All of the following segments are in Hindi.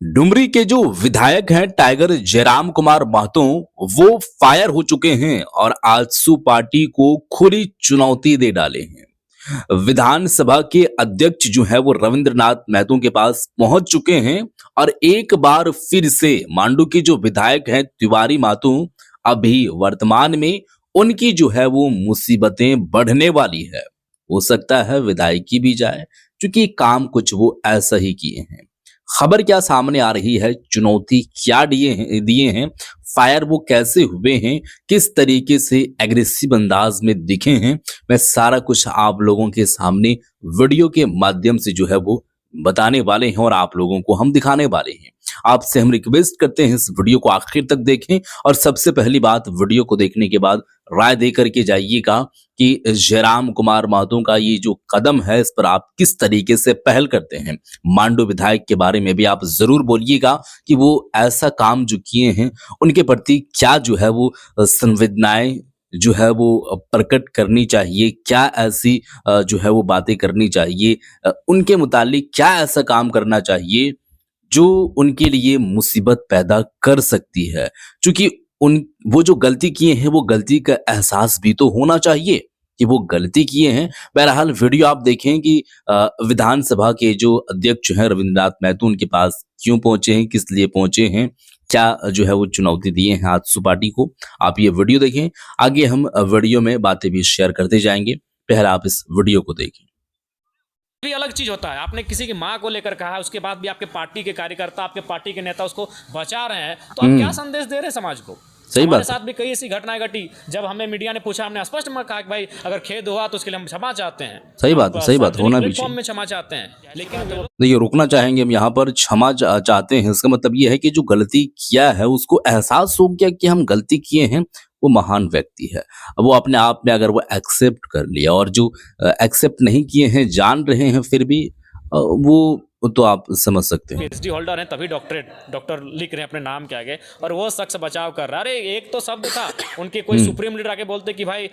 डुमरी के जो विधायक हैं टाइगर जयराम कुमार महतो वो फायर हो चुके हैं और आजसू पार्टी को खुली चुनौती दे डाले हैं। विधानसभा के अध्यक्ष जो है वो रविंद्रनाथ महतो के पास पहुंच चुके हैं और एक बार फिर से मांडू के जो विधायक हैं तिवारी महतो अभी वर्तमान में उनकी जो है वो मुसीबतें बढ़ने वाली है। हो सकता है विधायकी भी जाए क्योंकि काम कुछ वो ऐसा ही किए हैं। खबर क्या सामने आ रही है, चुनौती क्या दिए हैं, फायर वो कैसे हुए हैं, किस तरीके से एग्रेसिव अंदाज में दिखे हैं, मैं सारा कुछ आप लोगों के सामने वीडियो के माध्यम से जो है वो बताने वाले हैं और आप लोगों को हम दिखाने वाले हैं। आपसे हम रिक्वेस्ट करते हैं इस वीडियो को आखिर तक देखें और सबसे पहली बात, वीडियो को देखने के बाद राय दे करके जाइएगा कि जयराम कुमार महतो का ये जो कदम है इस पर आप किस तरीके से पहल करते हैं। मांडू विधायक के बारे में भी आप जरूर बोलिएगा कि वो ऐसा काम जो किए हैं उनके प्रति क्या जो है वो संवेदनाएं जो है वो प्रकट करनी चाहिए, क्या ऐसी जो है वो बातें करनी चाहिए, उनके मुतालिक क्या ऐसा काम करना चाहिए जो उनके लिए मुसीबत पैदा कर सकती है। क्योंकि उन वो जो गलती किए हैं वो गलती का एहसास भी तो होना चाहिए कि वो गलती किए हैं। बहरहाल वीडियो आप देखें कि विधानसभा के जो अध्यक्ष हैं रविंद्रनाथ महतो उनके पास क्यों पहुंचे हैं, किस लिए पहुंचे हैं, क्या जो है वो चुनौती दिए हैं आजसू पार्टी को। आप ये वीडियो देखें, आगे हम वीडियो में बातें भी शेयर करते जाएंगे। पहले आप इस वीडियो को देखें। भी अलग चीज होता है। आपने किसी की माँ को लेकर कहा, उसके बाद भी आपके पार्टी के कार्यकर्ता, आपके पार्टी के नेता उसको बचा रहे हैं, तो आप क्या संदेश दे रहे हैं समाज को? सही हमारे बात साथ भी कई ऐसी घटनाएं घटी। जब हमें मीडिया ने पूछा, हमने स्पष्ट में कहा कि भाई अगर खेद हुआ तो उसके लिए हम क्षमा चाहते हैं। सही बात है, सही बात होना भी प्लेटफॉर्म चाहिए। में क्षमा चाहते हैं, लेकिन देखिए रुकना चाहेंगे हम यहाँ पर, क्षमा चाहते हैं इसका मतलब ये है कि जो गलती किया है उसको एहसास हो गया कि हम गलती किए हैं, वो महान व्यक्ति है। अब वो अपने आप में अगर वो एक्सेप्ट कर लिया और जो एक्सेप्ट नहीं किए हैं जान रहे हैं फिर भी वो तो आप समझ सकते हैं। पीएचडी होल्डर हैं तभी डॉक्टर लिख रहे हैं अपने नाम के आगे, और वो शख्स बचाव कर रहा है। अरे एक तो शब्द था, उनके कोई सुप्रीम लीडर आके बोलते कि भाई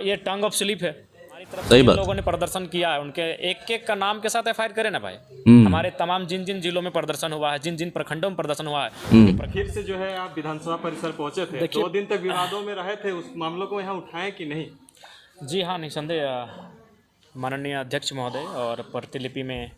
ये टंग ऑफ स्लिप है। हमारी तरफ से लोगों ने प्रदर्शन किया है, उनके एक एक का नाम के साथ एफआईआर करें ना भाई। हमारे तमाम जिन जिन जिलों में प्रदर्शन हुआ है, जिन जिन प्रखंडों में प्रदर्शन हुआ है। फिर से जो है आप विधानसभा परिसर पहुंचे थे, 2 दिन तक विवादों में रहे थे, उस मामलों को यहाँ उठाएं कि नहीं? जी हाँ, निसंदेह माननीय अध्यक्ष महोदय और प्रतिलिपि में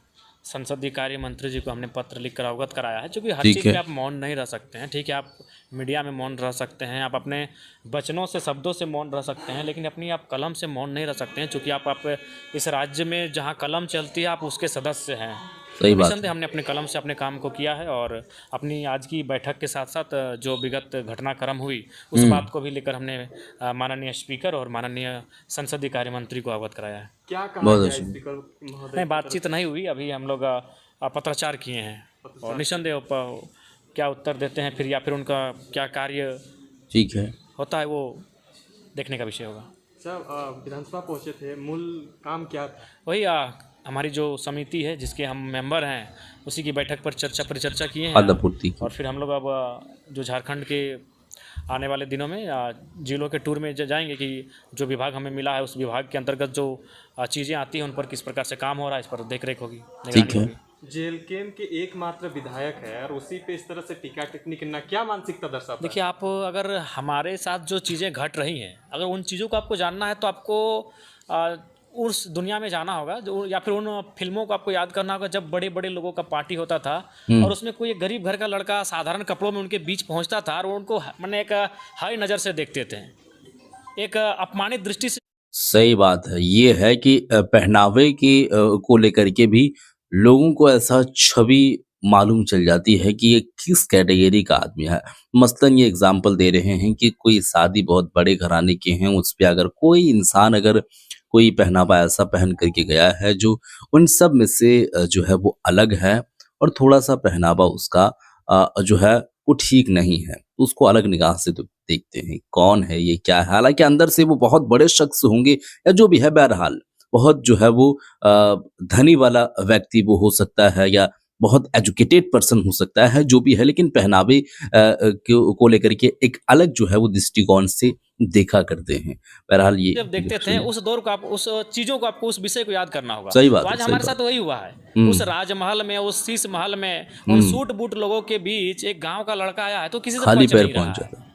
संसदीय कार्य मंत्री जी को हमने पत्र लिखकर अवगत कराया है। क्योंकि हर चीज़ में आप मौन नहीं रह सकते हैं। ठीक है, आप मीडिया में मौन रह सकते हैं, आप अपने वचनों से, शब्दों से मौन रह सकते हैं, लेकिन अपनी आप कलम से मौन नहीं रह सकते हैं। चूँकि आप इस राज्य में जहाँ कलम चलती है आप उसके सदस्य हैं। सही बात। निसंदेह हमने अपने कलम से अपने काम को किया है और अपनी आज की बैठक के साथ साथ जो विगत घटनाक्रम हुई उस बात को भी लेकर हमने माननीय स्पीकर और माननीय संसदीय कार्य मंत्री को अवगत कराया है। क्या कहा गया स्पीकर महोदय? नहीं, बातचीत नहीं हुई, अभी हम लोग पत्राचार किए हैं और निसंदेह क्या उत्तर देते हैं फिर या फिर उनका क्या कार्य ठीक है होता है वो देखने का विषय होगा। सर विधानसभा पहुंचे थे, मूल काम क्या था? वही हमारी जो समिति है जिसके हम मेंबर हैं उसी की बैठक पर परिचर्चा किए हैं और फिर हम लोग अब जो झारखंड के आने वाले दिनों में जिलों के टूर में जाएंगे कि जो विभाग हमें मिला है उस विभाग के अंतर्गत जो चीज़ें आती हैं उन पर किस प्रकार से काम हो रहा है, इस पर देख रेख होगी। ठीक है। जेएलकेएम के एकमात्र विधायक है और उसी पे इस तरह से टीका टिप्पणी करना क्या मानसिकता दर्शाता है? देखिए, आप अगर हमारे साथ जो चीज़ें घट रही हैं, अगर उन चीज़ों को आपको जानना है तो आपको उस दुनिया में जाना होगा जो, या फिर उन फिल्मों को आपको याद करना होगा जब बड़े बड़े लोगों का पार्टी होता था और उसमें कोई एक गरीब घर का लड़का साधारण कपड़ों में उनके बीच पहुंचता था और उनको मैंने एक हाई नज़र से देखते थे, एक अपमानित दृष्टि से। सही बात है, ये है कि पहनावे की को लेकर के भी लोगों को ऐसा छवि मालूम चल जाती है कि ये किस कैटेगरी का आदमी है। मसलन ये एग्जाम्पल दे रहे हैं कि कोई शादी बहुत बड़े घराने के हैं, उस पे अगर कोई इंसान अगर कोई पहनावा ऐसा पहन करके गया है जो उन सब में से जो है वो अलग है और थोड़ा सा पहनावा उसका जो है वो ठीक नहीं है, उसको अलग निगाह से तो देखते हैं कौन है ये, क्या है। हालांकि अंदर से वो बहुत बड़े शख्स होंगे या जो भी है, बहरहाल बहुत जो है वो धनी वाला व्यक्ति वो हो सकता है या बहुत एजुकेटेड पर्सन हो सकता है जो भी है, लेकिन पहनावे को लेकर के एक अलग जो है वो दृष्टिकोण से देखा करते हैं। बहरहाल ये जब देखते थे उस दौर को, आप उस चीज़ों को, आपको उस विषय को याद करना होगा। सही तो बात है, आज सही हमारे बात साथ वही हुआ है। हम्म। उस राजमहल में, उस शीश महल में, उन सूट बूट लोगों के बीच एक गांव का लड़का आया है तो किसी से खाली पहुंच पैर नहीं रहा पहुंच है। जाता है।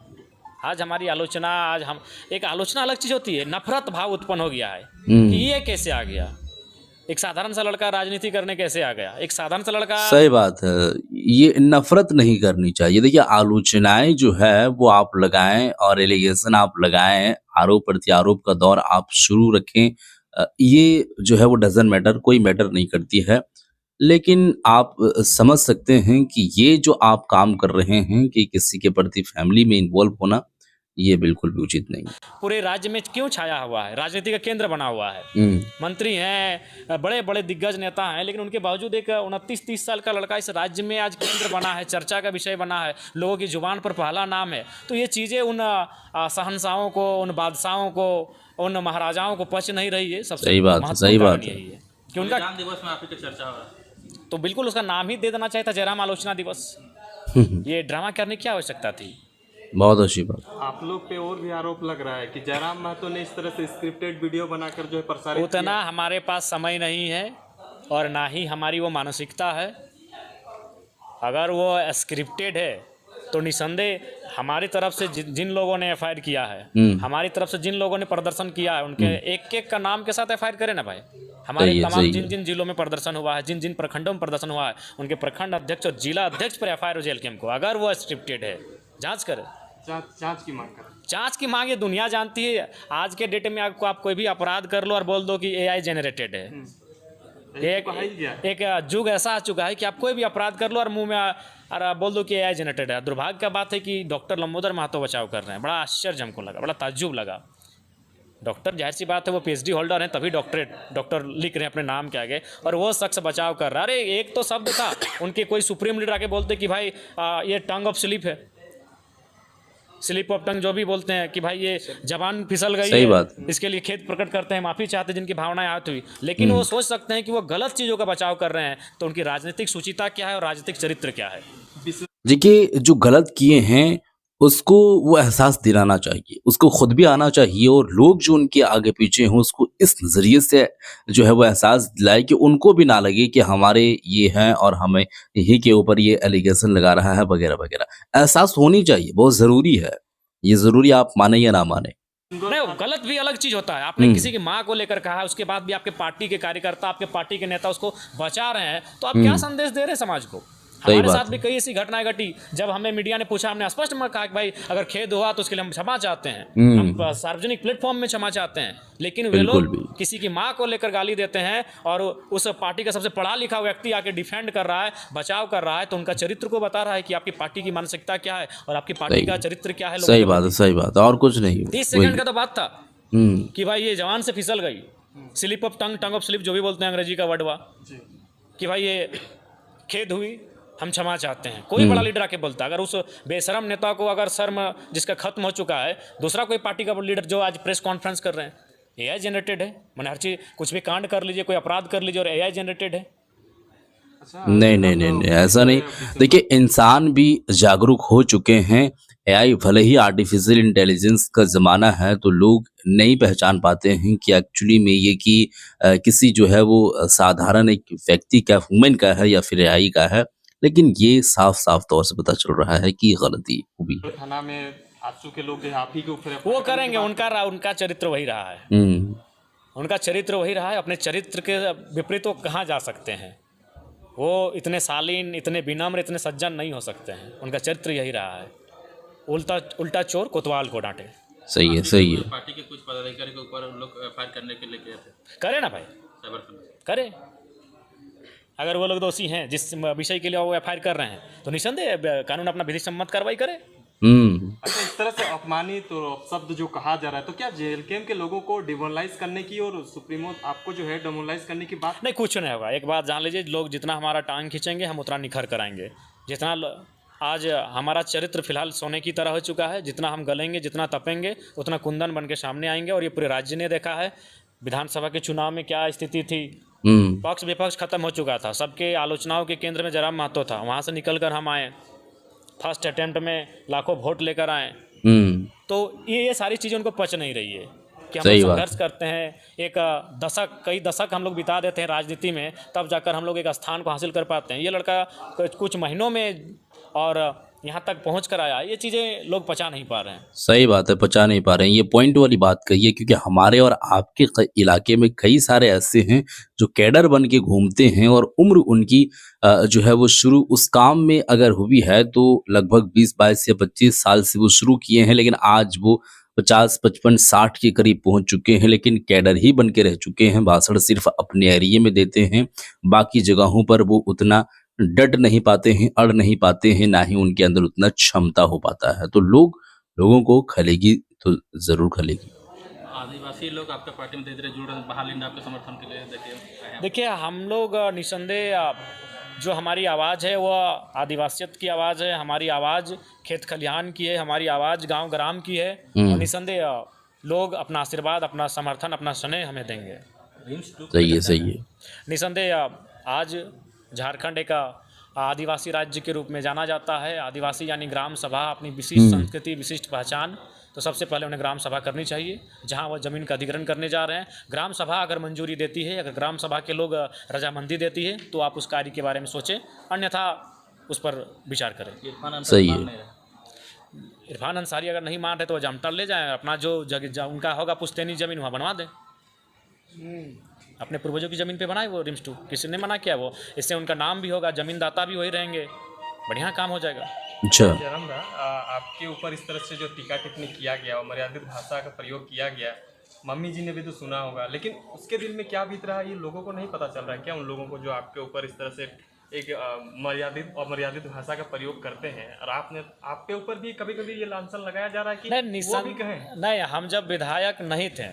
आज हमारी आलोचना, आज हम एक आलोचना अलग चीज़ होती है, नफरत भाव उत्पन्न हो गया है हम्म। कि ये कैसे आ गया, एक साधारण सा लड़का राजनीति करने कैसे आ गया, एक साधारण सा लड़का। सही बात है, ये नफरत नहीं करनी चाहिए। देखिए आलोचनाएं जो है वो आप लगाएं और एलिगेशन आप लगाएं, आरोप प्रत्यारोप का दौर आप शुरू रखें, ये जो है वो डजन मैटर, कोई मैटर नहीं करती है। लेकिन आप समझ सकते हैं कि ये जो आप काम कर रहे हैं कि किसी के प्रति फैमिली में इन्वॉल्व होना, ये बिल्कुल भी उचित नहीं। पूरे राज्य में क्यों छाया हुआ है, राजनीति का केंद्र बना हुआ है। मंत्री हैं, बड़े बड़े दिग्गज नेता हैं, लेकिन उनके बावजूद एक 29-30 साल का लड़का इस राज्य में आज केंद्र बना है, चर्चा का विषय बना है, लोगों की जुबान पर पहला नाम है। तो ये चीज़ें उन शहंशाहों को, उन बादशाहों को, उन महाराजाओं को पच नहीं रही है। सबसे सही बात है, सही महत्वपूर्ण बात कारण है। यही है कि उनका दिवस में आपकी चर्चा हो रहा है। तो बिल्कुल उसका नाम ही दे देना चाहिए था, जयराम आलोचना दिवस। ये ड्रामा करने की क्या आवश्यकता थी। बहुत अच्छी बात। आप लोग पे और भी आरोप लग रहा है कि जयराम महतो ने इस तरह से स्क्रिप्टेड वीडियो बनाकर जो है प्रसारित उतना हमारे पास समय नहीं है और ना ही हमारी वो मानसिकता है। अगर वो स्क्रिप्टेड है तो निसंदेह हमारी तरफ से जिन लोगों ने एफआईआर किया है, हमारी तरफ से जिन लोगों ने प्रदर्शन किया है, उनके एक एक का नाम के साथ एफआईआर करें ना भाई। हमारे तमाम जिन जिन जिलों में प्रदर्शन हुआ है, जिन जिन प्रखंडों में प्रदर्शन हुआ है, उनके प्रखंड अध्यक्ष और जिला अध्यक्ष पर एफआईआर हो जेल कैंप को। अगर वो स्क्रिप्टेड है, जांच करें, जांच की मांग कर। जांच की मांग ये दुनिया जानती है। आज के डेट में आपको, आप कोई भी अपराध कर लो और बोल दो कि एआई जनरेटेड है। एक युग ऐसा आ चुका है कि आप कोई भी अपराध कर लो और मुंह में और बोल दो कि एआई जनरेटेड है। दुर्भाग्य का बात है कि डॉक्टर लंबोदर महतो बचाव कर रहे हैं। बड़ा आश्चर्य हमको लगा, बड़ा ताज्जुब लगा। डॉक्टर, जाहिर सी बात है वो पीएचडी होल्डर हैं, तभी डॉक्टर लिख रहे हैं अपने नाम के आगे, और वो शख्स बचाव कर रहा है। अरे एक तो शब्द था, उनके कोई सुप्रीम लीडर आके बोलते कि भाई ये टंग ऑफ स्लिप है, स्लिप ऑफ टंग जो भी बोलते हैं कि भाई ये जबान फिसल गई सही है, बात। इसके लिए खेद प्रकट करते हैं, माफ़ी चाहते हैं जिनकी भावनाएं आहत हुई। लेकिन वो सोच सकते हैं कि वो गलत चीज़ों का बचाव कर रहे हैं, तो उनकी राजनीतिक सुचिता क्या है और राजनीतिक चरित्र क्या है। देखिए जो गलत किए हैं उसको वो एहसास दिलाना चाहिए, उसको खुद भी आना चाहिए, और लोग जो उनके आगे पीछे हों उसको इस नज़रिए से जो है वो एहसास दिलाए कि उनको भी ना लगे कि हमारे ये हैं और हमें यही के ऊपर ये एलिगेशन लगा रहा है वगैरह वगैरह। एहसास होनी चाहिए, बहुत ज़रूरी है, ये ज़रूरी, आप माने या ना माने। नहीं, गलत भी अलग चीज होता है। आपने किसी की माँ को लेकर कहा है, उसके बाद भी आपके पार्टी के कार्यकर्ता, आपके पार्टी के नेता उसको बचा रहे हैं, तो आप क्या संदेश दे रहे हैं समाज को। हमारे साथ भी कई ऐसी घटनाएं घटी, जब हमें मीडिया ने पूछा, हमने स्पष्ट में कहा कि भाई अगर खेद हुआ तो उसके लिए हम क्षमा चाहते हैं, हम सार्वजनिक प्लेटफॉर्म में क्षमा चाहते हैं। लेकिन वे लोग किसी की माँ को लेकर गाली देते हैं और उस पार्टी का सबसे पढ़ा लिखा व्यक्ति आके डिफेंड कर रहा है, बचाव कर रहा है, तो उनका चरित्र को बता रहा है कि आपकी पार्टी की मानसिकता क्या है और आपकी पार्टी का चरित्र क्या है। सही बात है, सही बात है, और कुछ नहीं। 30 सेकंड का तो बात था कि भाई ये जवान से फिसल गई, slip of tongue, tongue of slip जो भी बोलते हैं अंग्रेजी का वर्ड हुआ, कि भाई ये खेद हुई, हम क्षमा चाहते हैं। कोई बड़ा लीडर आके बोलता है। अगर उस बेशरम नेता को अगर शर्म जिसका खत्म हो चुका है, दूसरा कोई पार्टी का लीडर जो आज प्रेस कॉन्फ्रेंस कर रहे हैं, एआई जनरेटेड है, मैंने हर चीज़, कुछ भी कांड कर लीजिए, कोई अपराध कर लीजिए और एआई जनरेटेड है। नहीं नहीं नहीं नहीं, ऐसा नहीं। देखिए इंसान भी जागरूक हो चुके हैं। एआई भले ही आर्टिफिशियल इंटेलिजेंस का ज़माना है, तो लोग नहीं पहचान पाते हैं कि एक्चुअली में ये कि किसी जो है वो साधारण एक व्यक्ति का, ह्यूमन का है या फिर एआई का है। लेकिन ये साफ साफ तौर से पता चल रहा है कि गलती हुई है। थाना में आजू के लोग आप ही के ऊपर वो करेंगे, उनका चरित्र वही रहा है, उनका चरित्र वही रहा है। अपने चरित्र के विपरीत वो कहाँ जा सकते हैं। वो इतने शालीन, इतने विनम्र, इतने सज्जन नहीं हो सकते हैं। उनका चरित्र यही रहा है, उल्टा चोर कोतवाल को डांटे। सही है, सही है। पार्टी के कुछ पदाधिकारी के ऊपर उन लोग फायर करने के लिए गए थे। करे ना भाई, करे। अगर वो लोग दोषी हैं, जिस विषय के लिए वो एफआईआर कर रहे हैं, तो निसंदेह कानून अपना विधि सम्मत कार्रवाई करे। अच्छा, इस तरह से अपमानित और शब्द जो कहा जा रहा है, तो क्या जेल कैंप के लोगों को डिमोरलाइज करने की और सुप्रीमो आपको जो है डिमोरलाइज करने की बात? नहीं, कुछ नहीं होगा। एक बात जान लीजिए, लोग जितना हमारा टांग खींचेंगे हम उतना निखर कराएंगे। जितना आज हमारा चरित्र फिलहाल सोने की तरह हो चुका है, जितना हम गलेंगे, जितना तपेंगे, उतना कुंदन बन के सामने आएंगे। और ये पूरे राज्य ने देखा है, विधानसभा के चुनाव में क्या स्थिति थी, पक्ष विपक्ष खत्म हो चुका था, सबके आलोचनाओं के केंद्र में जयराम महतो था। वहाँ से निकल कर हम आए, फर्स्ट अटेम्प्ट में लाखों वोट लेकर आए। तो ये सारी चीज़ें उनको पच नहीं रही है कि हम लोग संघर्ष करते हैं, एक कई दशक हम लोग बिता देते हैं राजनीति में, तब जाकर हम लोग एक स्थान को हासिल कर पाते हैं। ये लड़का कुछ महीनों में और यहाँ तक पहुँच कर आया, ये चीज़ें लोग पचा नहीं पा रहे हैं। सही बात है, पचा नहीं पा रहे हैं। ये पॉइंट वाली बात कही है, क्योंकि हमारे और आपके इलाके में कई सारे ऐसे हैं जो कैडर बन के घूमते हैं और उम्र उनकी जो है वो शुरू उस काम में अगर हुई है तो लगभग 20-22 या 25 साल से वो शुरू किए हैं, लेकिन आज वो 50, 55, 60 के करीब पहुंच चुके हैं, लेकिन कैडर ही बन के रह चुके हैं। भाषण सिर्फ अपने एरिया में देते हैं, बाकी जगहों पर वो उतना डट नहीं पाते हैं, अड़ नहीं पाते हैं, ना ही उनके अंदर उतना क्षमता हो पाता है। तो लोगों को खलेगी तो जरूर खलेगी। आदिवासी लोग आपका पार्टी में धीरे धीरे जुड़ रहे हैं, बहाल आपके समर्थन के लिए देखिए हम लोग निसंदेह जो हमारी आवाज़ है वो आदिवासियत की आवाज़ है, हमारी आवाज़ खेत खलिहान की है, हमारी आवाज़ गांव ग्राम की है। और निसंदेह लोग अपना आशीर्वाद, अपना समर्थन, अपना स्नेह हमें देंगे। सही है। निसंदेह आज झारखंड एक आदिवासी राज्य के रूप में जाना जाता है। आदिवासी यानी ग्राम सभा, अपनी विशिष्ट संस्कृति, विशिष्ट पहचान, तो सबसे पहले उन्हें ग्राम सभा करनी चाहिए जहां वो ज़मीन का अधिग्रहण करने जा रहे हैं। ग्राम सभा अगर मंजूरी देती है, अगर ग्राम सभा के लोग रजामंदी देती है तो आप उस कार्य के बारे में सोचें, अन्यथा उस पर विचार करें। सही है। इरफान अंसारी अगर नहीं मान रहे तो जामटा ले जाएं, अपना जो जगह उनका होगा पुश्तैनी ज़मीन वहाँ बनवा दें, अपने पूर्वजों की ज़मीन पे बनाए वो रिम्स 2, किसी ने मना किया? वो इससे उनका नाम भी होगा, ज़मीनदाता भी वही रहेंगे, बढ़िया काम हो जाएगा। अच्छा, जयराम दा, आपके ऊपर इस तरह से जो टीका टिप्पणी किया गया और मर्यादित भाषा का प्रयोग किया गया, मम्मी जी ने भी तो सुना होगा, लेकिन उसके दिल में क्या बीत रहा है ये लोगों को नहीं पता चल रहा है क्या? उन लोगों को जो आपके ऊपर इस तरह से एक अमर्यादित भाषा का प्रयोग करते हैं, और आपके ऊपर भी कभी कभी ये लांछन लगाया जा रहा है कि वो भी कहें? नहीं, हम जब विधायक नहीं थे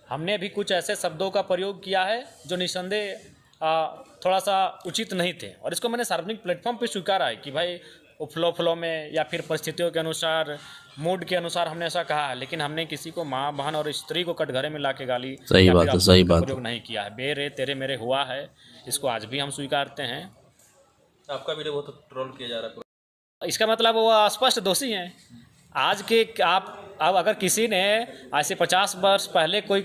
हमने भी कुछ ऐसे शब्दों का प्रयोग किया है जो निसंदेह थोड़ा सा उचित नहीं थे, और इसको मैंने सार्वजनिक प्लेटफॉर्म पे स्वीकारा है कि भाई फ्लो में या फिर परिस्थितियों के अनुसार, मूड के अनुसार हमने ऐसा कहा है, लेकिन हमने किसी को माँ बहन और स्त्री को कटघरे में ला के गाली सही बात है प्रयोग नहीं किया है। बेरे तेरे मेरे हुआ है, इसको आज भी हम स्वीकारते हैं। आपका वीडियो बहुत ट्रोल किया जा रहा है, इसका मतलब वो स्पष्ट दोषी हैं। आज के आप अब अगर किसी ने ऐसे 50 वर्ष पहले कोई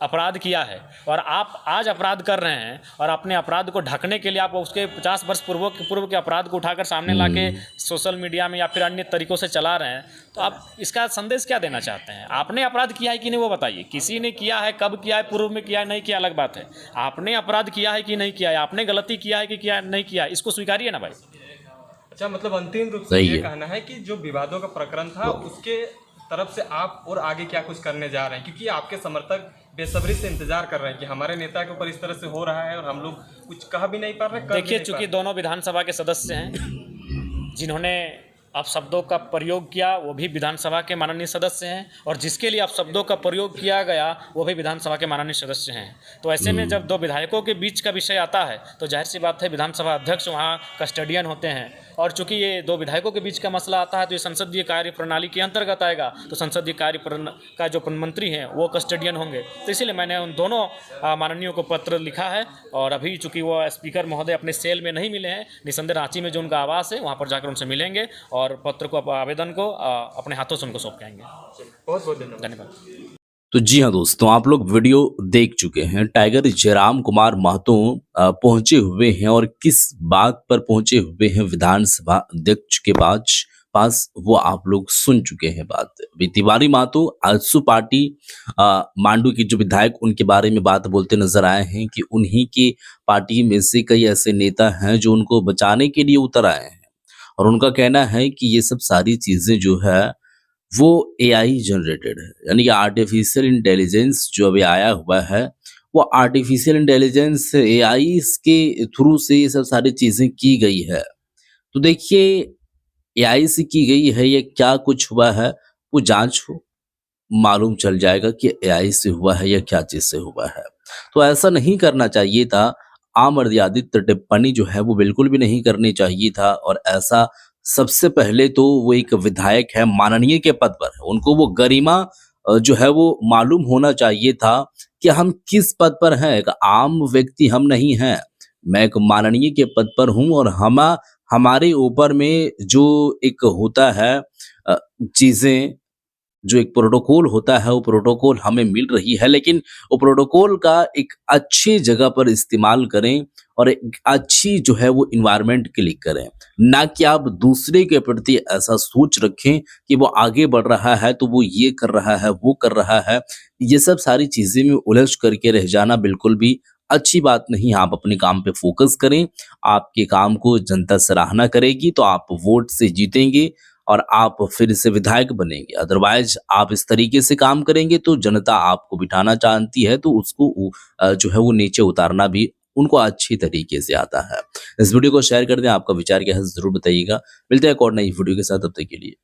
अपराध किया है और आप आज अपराध कर रहे हैं और अपने अपराध को ढकने के लिए आप उसके 50 वर्ष पूर्व के अपराध को उठाकर सामने लाके सोशल मीडिया में या फिर अन्य तरीकों से चला रहे हैं, तो आप इसका संदेश क्या देना चाहते हैं? आपने अपराध किया है कि नहीं वो बताइए। किसी ने किया है, कब किया है, पूर्व में किया है, नहीं किया, अलग बात है। आपने अपराध किया है कि नहीं किया है, आपने गलती किया है कि नहीं किया है, इसको स्वीकारिए ना भाई। अच्छा, मतलब अंतिम रूप से ये कहना है कि जो विवादों का प्रकरण था उसके तरफ से आप और आगे क्या कुछ करने जा रहे हैं, क्योंकि आपके समर्थक बेसब्री से इंतजार कर रहे हैं कि हमारे नेता के ऊपर इस तरह से हो रहा है और हम लोग कुछ कह भी नहीं पा रहे। देखिए, चूंकि दोनों विधानसभा के सदस्य हैं, जिन्होंने अपशब्दों का प्रयोग किया वो भी विधानसभा के माननीय सदस्य हैं, और जिसके लिए अपशब्दों का प्रयोग किया गया वो भी विधानसभा के माननीय सदस्य हैं। तो ऐसे में जब दो विधायकों के बीच का विषय आता है तो जाहिर सी बात है विधानसभा अध्यक्ष वहाँ कस्टडियन होते हैं, और चूंकि ये दो विधायकों के बीच का मसला आता है तो ये संसदीय कार्य प्रणाली के अंतर्गत आएगा, तो संसदीय कार्य का जो मंत्री हैं वो कस्टडियन होंगे। तो इसीलिए मैंने उन दोनों माननीयों को पत्र लिखा है, और अभी चूंकि वो स्पीकर महोदय अपने सेल में नहीं मिले हैं, निसंदेह रांची में जो उनका आवास है वहाँ पर जाकर उनसे मिलेंगे और पत्र को, आवेदन को अपने हाथों से उनको सौंप के आएंगे। बहुत बहुत धन्यवाद। तो जी हाँ दोस्तों, आप लोग वीडियो देख चुके हैं। टाइगर जयराम कुमार महतो पहुंचे हुए हैं, और किस बात पर पहुंचे हुए हैं विधानसभा अध्यक्ष के पास वो आप लोग सुन चुके हैं बात। तिवारी महतो आजसू पार्टी मांडू की जो विधायक, उनके बारे में बात बोलते नजर आए हैं कि उन्हीं की पार्टी में से कई ऐसे नेता हैं जो उनको बचाने के लिए उतर आए हैं, और उनका कहना है कि ये सब सारी चीजें जो है वो AI जनरेटेड है, यानी कि आर्टिफिशियल इंटेलिजेंस जो अभी आया हुआ है वो आर्टिफिशियल इंटेलिजेंस AI के थ्रू से ये सब सारी चीजें की गई है। तो देखिए, AI से की गई है या क्या कुछ हुआ है वो जांच हो, मालूम चल जाएगा कि AI से हुआ है या क्या चीज से हुआ है। तो ऐसा नहीं करना चाहिए था, अमर्यादित टिप्पणी जो है वो बिल्कुल भी नहीं करनी चाहिए था, और ऐसा सबसे पहले तो वो एक विधायक है, माननीय के पद पर है, उनको वो गरिमा जो है वो मालूम होना चाहिए था कि हम किस पद पर हैं। एक आम व्यक्ति हम नहीं हैं, मैं एक माननीय के पद पर हूँ और हमारे ऊपर में जो एक होता है चीज़ें, जो एक प्रोटोकॉल होता है वो प्रोटोकॉल हमें मिल रही है, लेकिन वो प्रोटोकॉल का एक अच्छी जगह पर इस्तेमाल करें और एक अच्छी जो है वो इन्वायरमेंट क्लिक करें, ना कि आप दूसरे के प्रति ऐसा सोच रखें कि वो आगे बढ़ रहा है तो वो ये कर रहा है, वो कर रहा है। ये सब सारी चीज़ें में उलझ करके रह जाना बिल्कुल भी अच्छी बात नहीं। आप अपने काम पे फोकस करें, आपके काम को जनता सराहना करेगी तो आप वोट से जीतेंगे और आप फिर से विधायक बनेंगे। अदरवाइज आप इस तरीके से काम करेंगे तो जनता आपको बिठाना चाहती है तो उसको जो है वो नीचे उतारना भी उनको अच्छी तरीके से आता है। इस वीडियो को शेयर कर दें, आपका विचार क्या है ज़रूर बताइएगा। मिलते हैं एक और नई वीडियो के साथ, तब तक के लिए।